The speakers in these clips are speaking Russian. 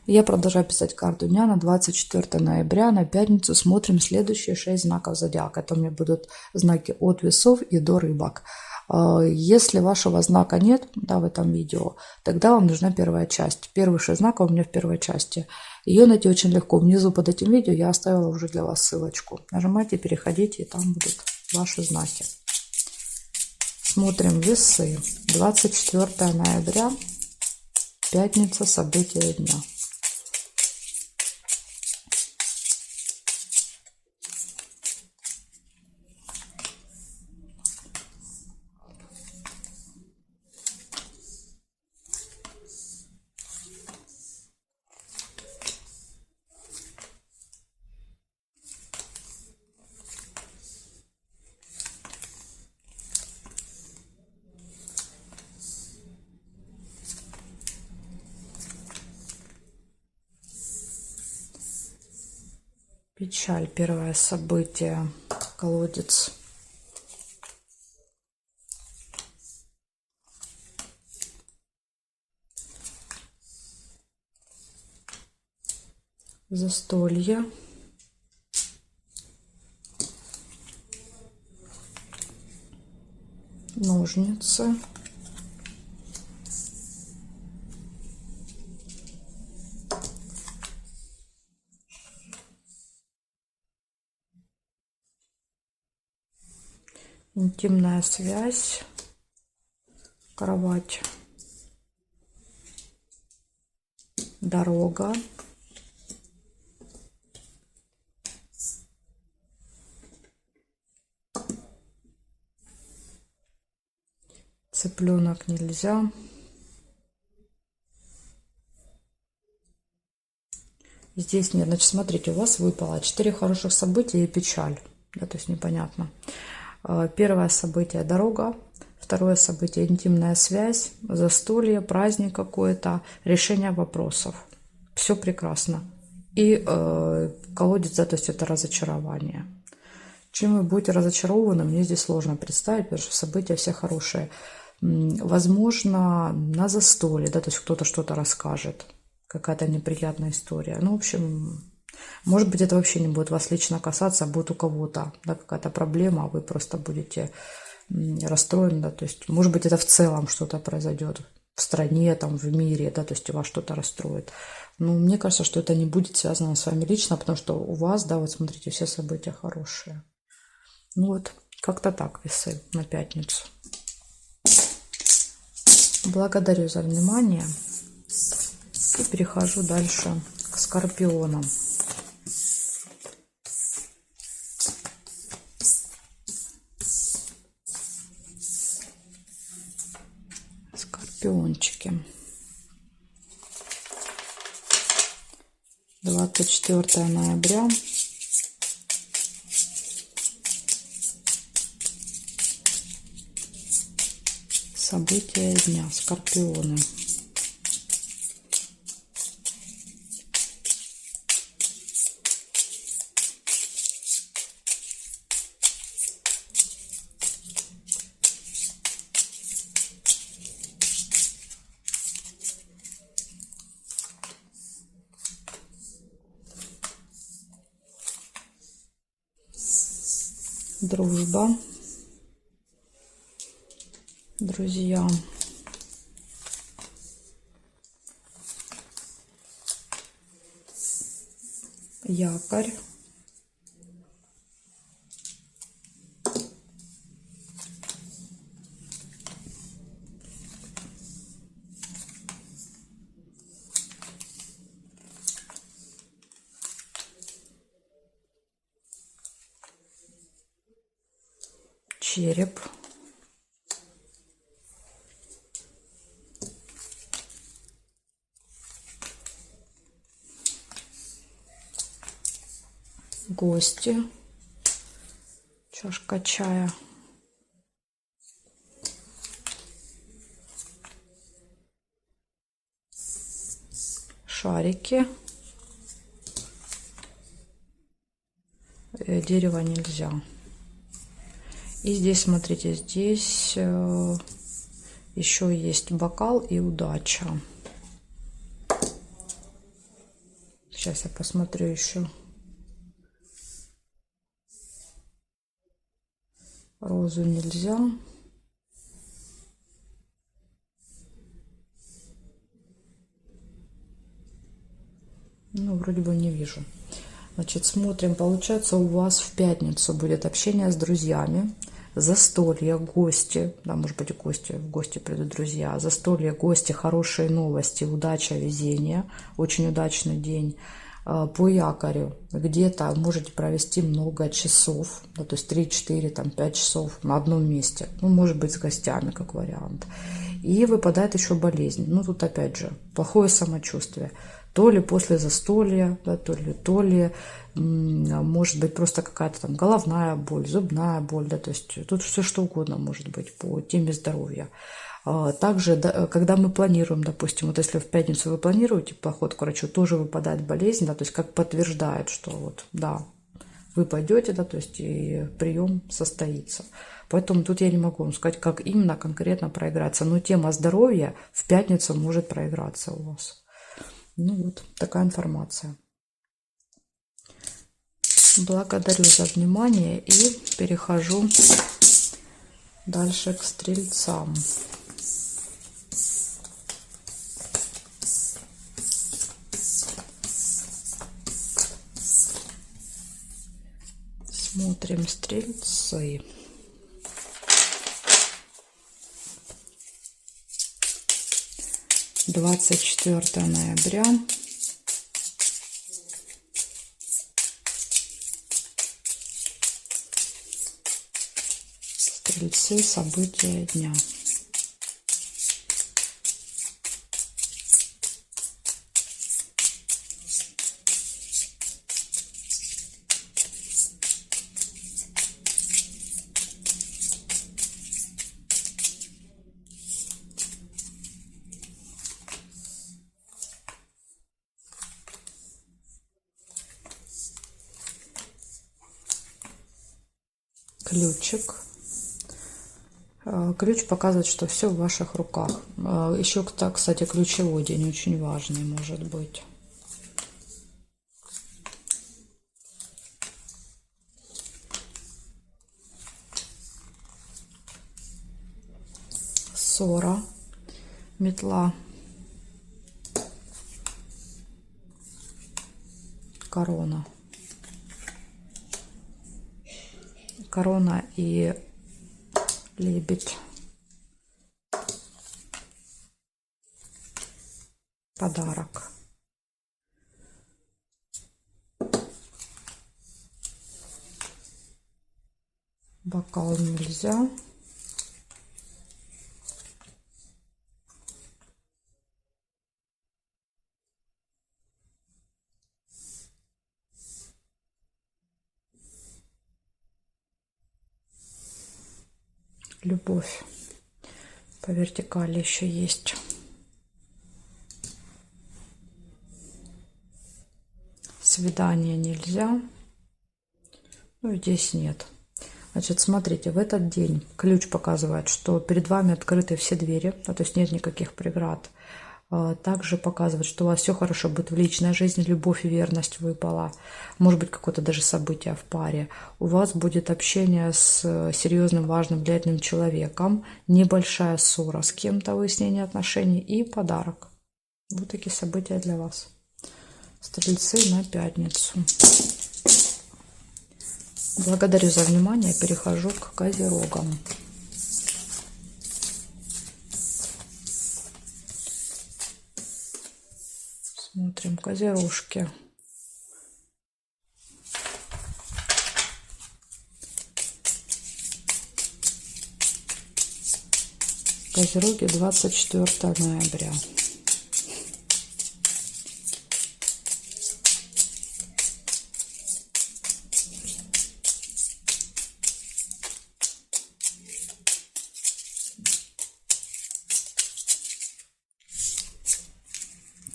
Я продолжаю писать карту дня на 24 ноября, на пятницу. Смотрим следующие 6 знаков зодиака. Это у меня будут знаки от весов и до рыбок. Если вашего знака нет, да, в этом видео, тогда вам нужна первая часть. Первые 6 знаков у меня в первой части. Ее найти очень легко. Внизу под этим видео я оставила уже для вас ссылочку. Нажимайте, переходите, и там будут ваши знаки. Смотрим весы. 24 ноября, пятница, события дня. Печаль, первое событие, колодец. Застолье. Ножницы. Интимная связь. Кровать. Дорога. Цыпленок нельзя. Здесь нет. Значит, смотрите, у вас выпало 4 хороших события и печаль. Да, то есть непонятно. Первое событие – дорога. Второе событие – интимная связь, застолье, праздник какой-то, решение вопросов. Все прекрасно. И колодец, да, то есть это разочарование. Чем вы будете разочарованы, мне здесь сложно представить, потому что события все хорошие. Возможно, на застолье, да, то есть кто-то что-то расскажет, какая-то неприятная история. Ну, в общем, может быть, это вообще не будет вас лично касаться, а будет у кого-то, да, какая-то проблема, а вы просто будете расстроены, да, то есть, может быть, это в целом что-то произойдет в стране, там, в мире, да, то есть вас что-то расстроит. Но мне кажется, что это не будет связано с вами лично, потому что у вас, да, вот смотрите, все события хорошие. Ну вот, как-то так, весы на пятницу. Благодарю за внимание. И перехожу дальше к скорпионам. Скорпиончики. 24 ноября. События дня. Скорпионы. Дружба. Друзья. Якорь. Череп. Гости. Чашка чая. Шарики. Дерево нельзя. И здесь, смотрите, здесь еще есть бокал и удача. Сейчас я посмотрю еще. Розу нельзя. Ну, вроде бы не вижу. Значит, смотрим. Получается, у вас в пятницу будет общение с друзьями, застолье, гости. Да, может быть, в гости придут друзья. Застолье, гости, хорошие новости, удача, везение. Очень удачный день. По якорю где-то можете провести много часов, да, то есть 3-4, там, 5 часов на одном месте. Ну, может быть, с гостями, как вариант. И выпадает еще болезнь. Ну, тут опять же, плохое самочувствие. То ли после застолья, да, то ли может быть просто какая-то там головная боль, зубная боль, да, то есть тут все что угодно может быть по теме здоровья. Также, когда мы планируем, допустим, вот если в пятницу вы планируете поход к врачу, тоже выпадает болезнь, да, то есть как подтверждает, что вот, да, вы пойдете, да, то есть и прием состоится. Поэтому тут я не могу вам сказать, как именно конкретно проиграться. Но тема здоровья в пятницу может проиграться у вас. Ну вот, такая информация. Благодарю за внимание и перехожу дальше к стрельцам. Смотрим стрельцы. — 24 ноября. Стрельцы, события дня. Ключик. Ключ показывает, что все в ваших руках. Еще, кстати, ключевой день очень важный может быть. Ссора, метла, корона. Корона и лебедь. Подарок. Бокал нельзя. Любовь. По вертикали еще есть. Свидание нельзя. Ну, здесь нет. Значит, смотрите, в этот день ключ показывает, что перед вами открыты все двери, то есть нет никаких преград. Также показывает, что у вас все хорошо будет в личной жизни, любовь и верность выпала. Может быть, какое-то даже событие в паре. У вас будет общение с серьезным, важным, влиятельным человеком, небольшая ссора с кем-то, выяснение отношений и подарок. Вот такие события для вас. Стрельцы на пятницу. Благодарю за внимание. Перехожу к козерогам. Смотрим козерожки. Козероги, 24 ноября.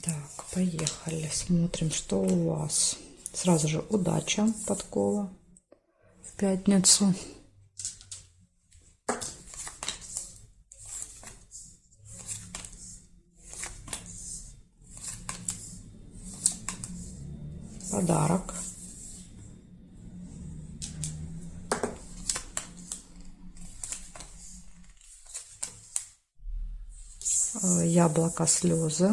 Так, поехали. Смотрим, что у вас. Сразу же удача, подкова в пятницу. Подарок. Яблоко, слезы.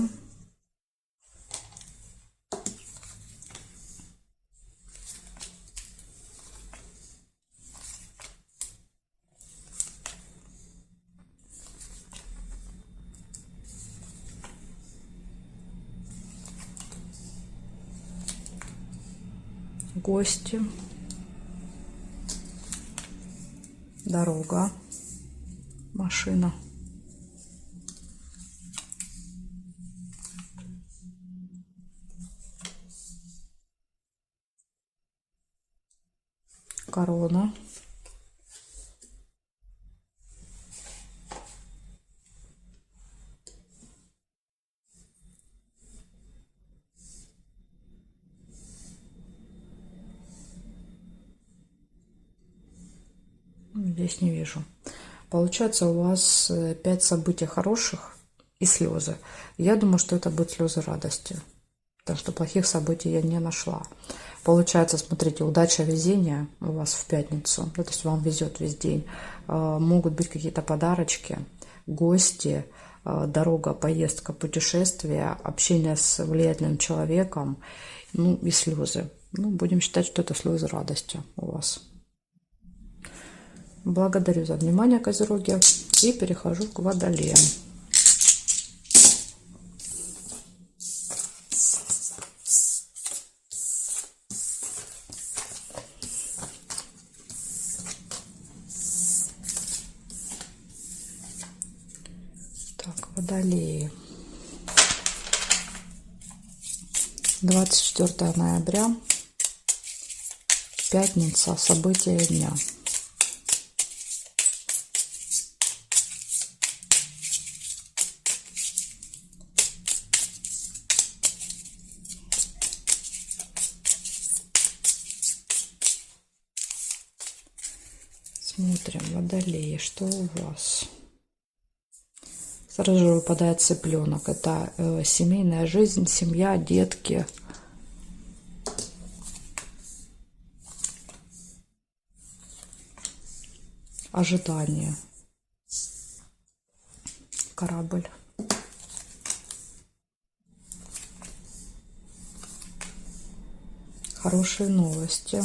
Гости. Дорога. Машина. Корона. Здесь не вижу. Получается, у вас 5 событий хороших и слезы. Я думаю, что это будут слезы радости, потому что плохих событий я не нашла. Получается, смотрите, удача, везение у вас в пятницу, да, то есть вам везет весь день. Могут быть какие-то подарочки, гости, дорога, поездка, путешествие, общение с влиятельным человеком, ну и слезы. Ну, будем считать, что это слезы радости у вас. Благодарю за внимание, Козероги, и перехожу к Водолеям. Так, Водолеи. 24 ноября, пятница, события дня. Смотрим, Водолеи, что у вас? Сразу же выпадает цыпленок. Это семейная жизнь, семья, детки. Ожидание. Корабль. Хорошие новости.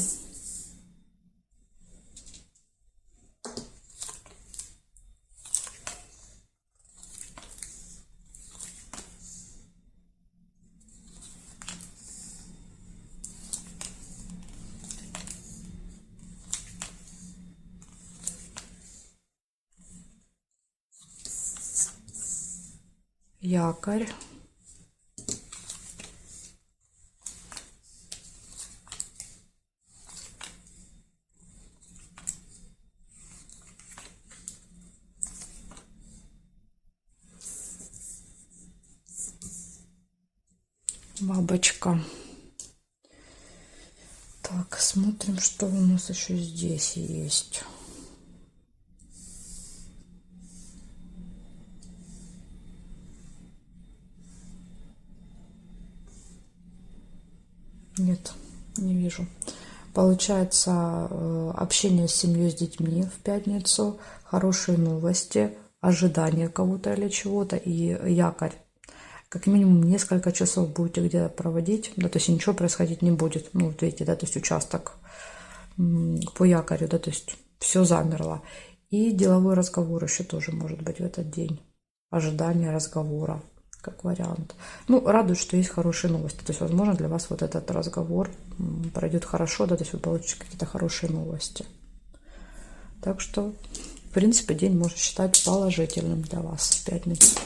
Якорь. Бабочка. Так, смотрим, что у нас еще здесь есть. Нет, не вижу. Получается, общение с семьей, с детьми в пятницу, хорошие новости, ожидание кого-то или чего-то и якорь. Как минимум несколько часов будете где-то проводить, да, то есть ничего происходить не будет. Ну, вот видите, да, то есть участок по якорю, да, то есть все замерло. И деловой разговор еще тоже может быть в этот день. Ожидание разговора, как вариант. Ну, радует, что есть хорошие новости. То есть, возможно, для вас вот этот разговор пройдет хорошо, да, то есть вы получите какие-то хорошие новости. Так что, в принципе, день можно считать положительным для вас в пятницу.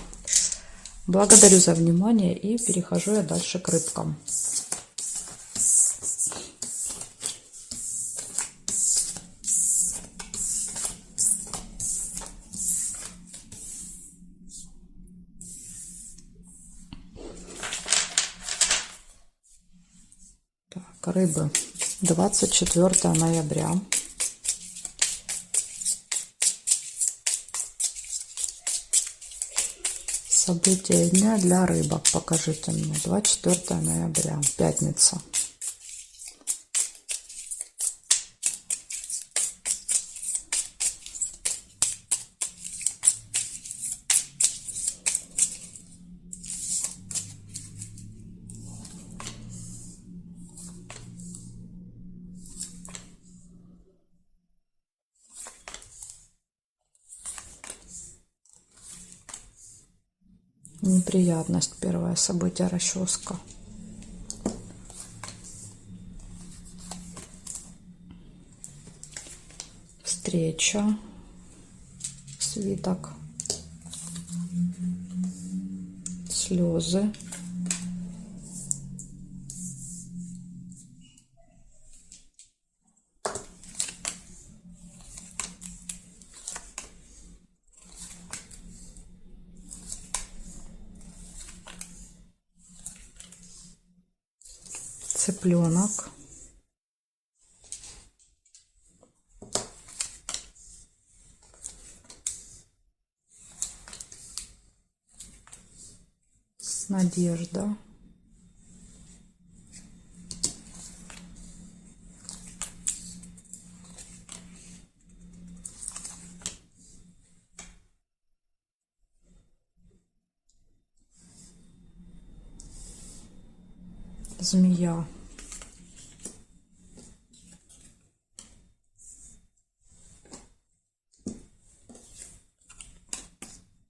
Благодарю за внимание и перехожу я дальше к рыбкам. Так, рыбы. 24 ноября. События дня для рыбок покажите мне. 24 ноября, пятница. Неприятность, первое событие, расческа. Встреча, свиток, слезы, цыпленок, надежда, змея,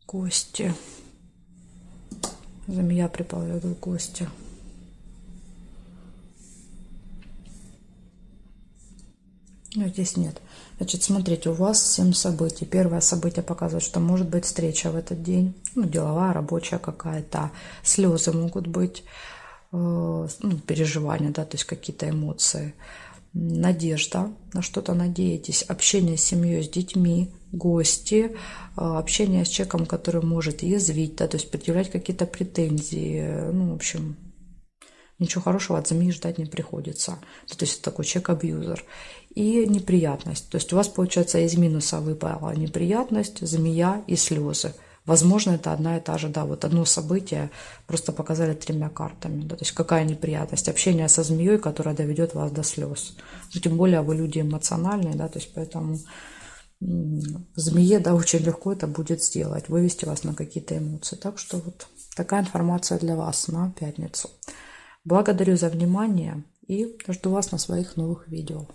кости. Змея приплывет в гости. Но здесь нет. Значит, смотрите, у вас 7 событий. Первое событие показывает, что может быть встреча в этот день. Ну, деловая, рабочая какая-то. Слезы могут быть, ну, переживания, да, то есть какие-то эмоции. Надежда, на что-то надеетесь. Общение с семьей, с детьми, гости. Общение с человеком, который может язвить, да, то есть предъявлять какие-то претензии. Ну, в общем, ничего хорошего от змеи ждать не приходится. То есть такой человек-абьюзер. И неприятность. То есть у вас, получается, из минуса выпала неприятность, змея и слезы. Возможно, это одна и та же, да, вот одно событие просто показали 3 картами. Да, то есть какая неприятность? Общение со змеей, которая доведет вас до слез. Ну, тем более вы люди эмоциональные, да, то есть поэтому змее, да, очень легко это будет сделать, вывести вас на какие-то эмоции. Так что вот такая информация для вас на пятницу. Благодарю за внимание и жду вас на своих новых видео.